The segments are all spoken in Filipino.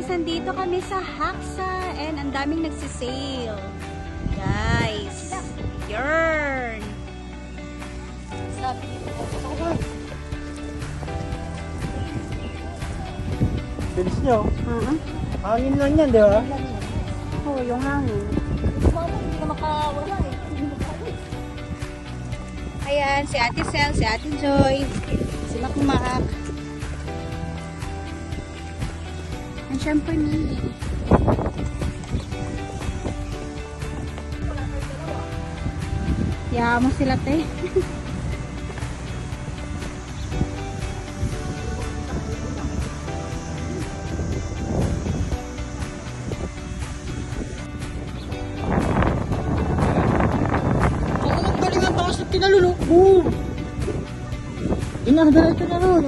guys, nandito kami sa Haksa and ang daming nagsisale. Guys, yarn. Sabi dito. Bilis nyo. Hangin lang yan, di ba? Oo, yung hangin. Mama, hindi ka makawala eh. Ayan, si Ate Sel, si Ate Joy, si Makmak. And syempre ni. Kaya mo sila te. Kinalulok mo. Inadiretso na ron.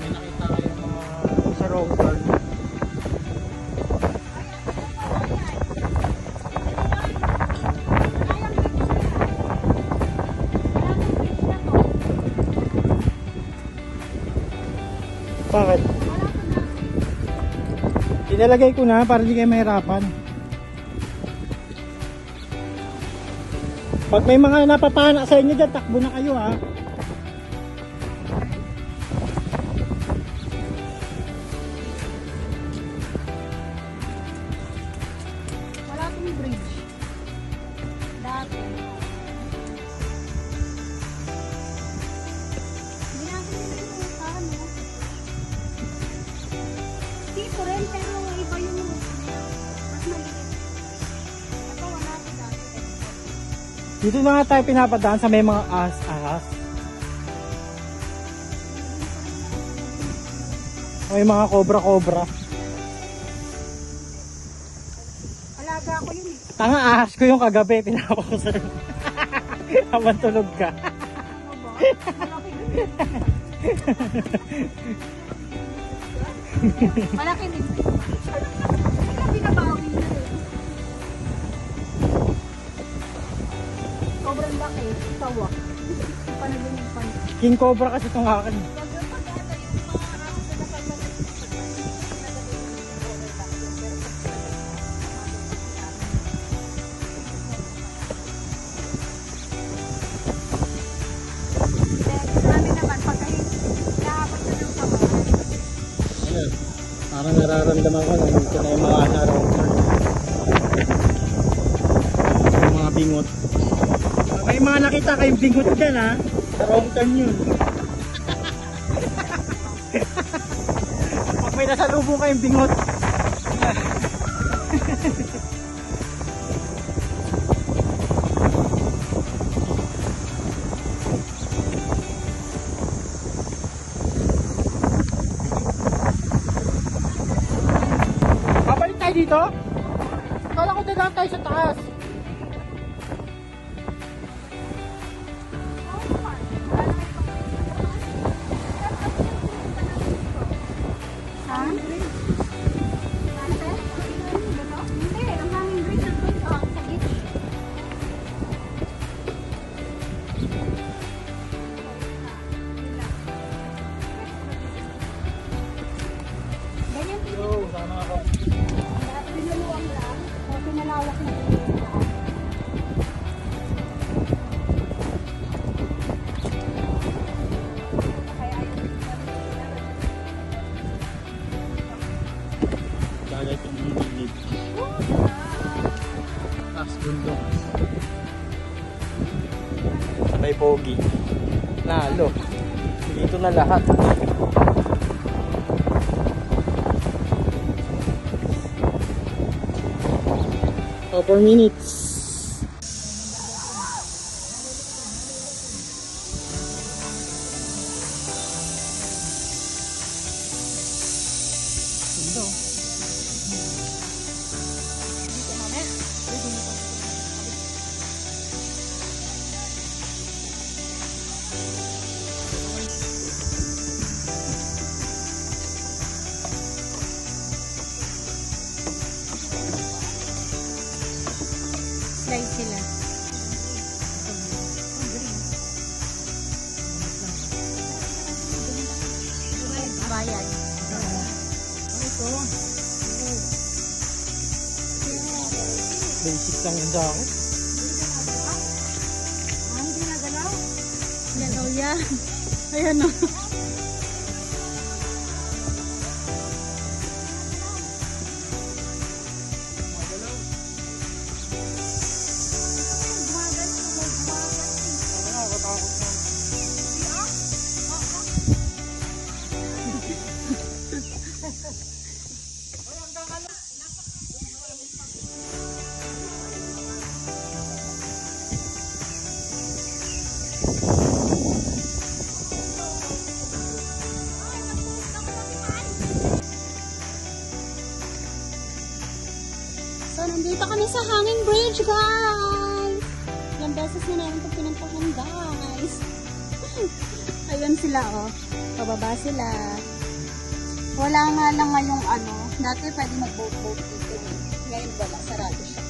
May nakita kayo mga sa road card. Bakit? Inalagay ko na para di kayo mahirapan. Pag may mga napapana sa inyo dyan, takbo na kayo ha. Wala akong bridge. Dati. Hindi natin yung paano. Dito rin, pero iba yung mas maliit. Ito wala ko dati. Dito na nga tayo pinapadaan sa may mga ahas-ahas. May mga cobra-cobra. Alaga ko yun eh. Tanga, ahas ko yung kagabi, pinapa ko sa habang tulog ka. Ano ba? Malaki din. Malaki din. Ikaw binabawi na eh. Sobrang laki. Tawa. Panagin yung pan. King Cobra kasi itong akin. Ayun, parang nararamdaman ko na dito na yung mga araw. Yung mga bingot. May mga nakita kayong bingot dyan ha. Sa wrong turn yun. Pag may nasalubong kayong bingot. Babalik tayo dito? Kala ko dadaan tayo sa taas. Yo, sana ako. Pinaluwang lang. O pinalawak na rin. Bagay itong gilid. Taas bundok. May pogi. Lalo. Dito na lahat. 4 minutes. Basic lang yan sa akin. Hindi na galaw. Galaw yan. Ayan o. Nakakatakot na. So, nandito kami sa Hanging Bridge, guys! Ilang beses na namin ito pinuntahan, guys. Ayun sila, oh. Pababa sila. Wala nga lang ngayong ano. Dati pwede mag-boat dito. Ngayon wala. Sarado siya.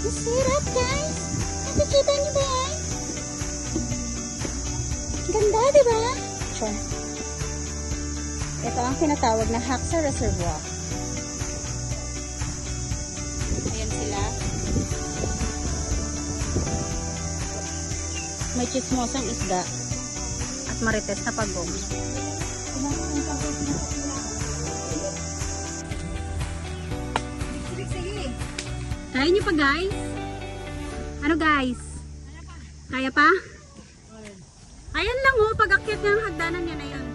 You see that, guys? Nakikita niyo ba yan? Ganda, di ba? Sure. Ito ang tinatawag na Haxa Reservoir. Ayan sila. May chismosang isda at marites na pagong. Kaya niyo pa, guys? Ano, guys? Kaya pa? Ayan lang, oh. Pag-akyat niya ang hagdanan niya na yun.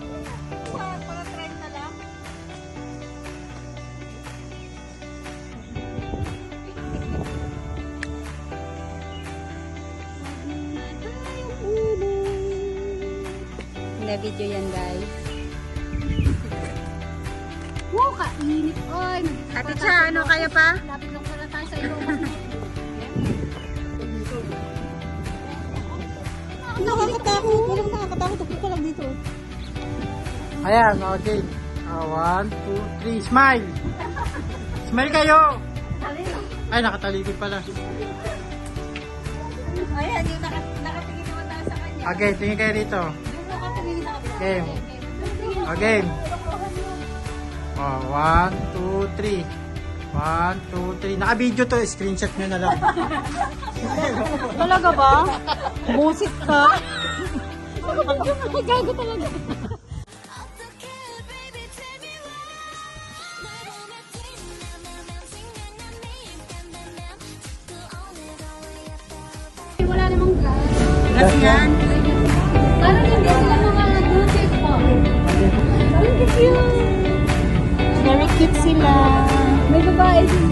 Para trend na lang. Na-video yan, guys. Wow, kainit. Oy, Ate Cha, ano kaya pa? Lapit lang pala tayo sa ilong. Nakakatakot. Walang nakakatakot. Ako ka lang dito. Ayan, okay. 1, 2, 3, smile! Smile kayo! Ay, nakatalikod pala. Ayan, yung nakatingin naman tayo sa kanya. Okay, tingin kayo rito. Yung nakatingin sa kanya. Game. Okay. Oh, 1, 2, 3. 1, 2, 3. Naka-video to. Screenshot nyo na lang. Talaga ba? Busit ka? Gago talaga. Wala namang gas. Gas yan? Parang hindi sila mga busit po. Very cute. Very cute sila. May babae din.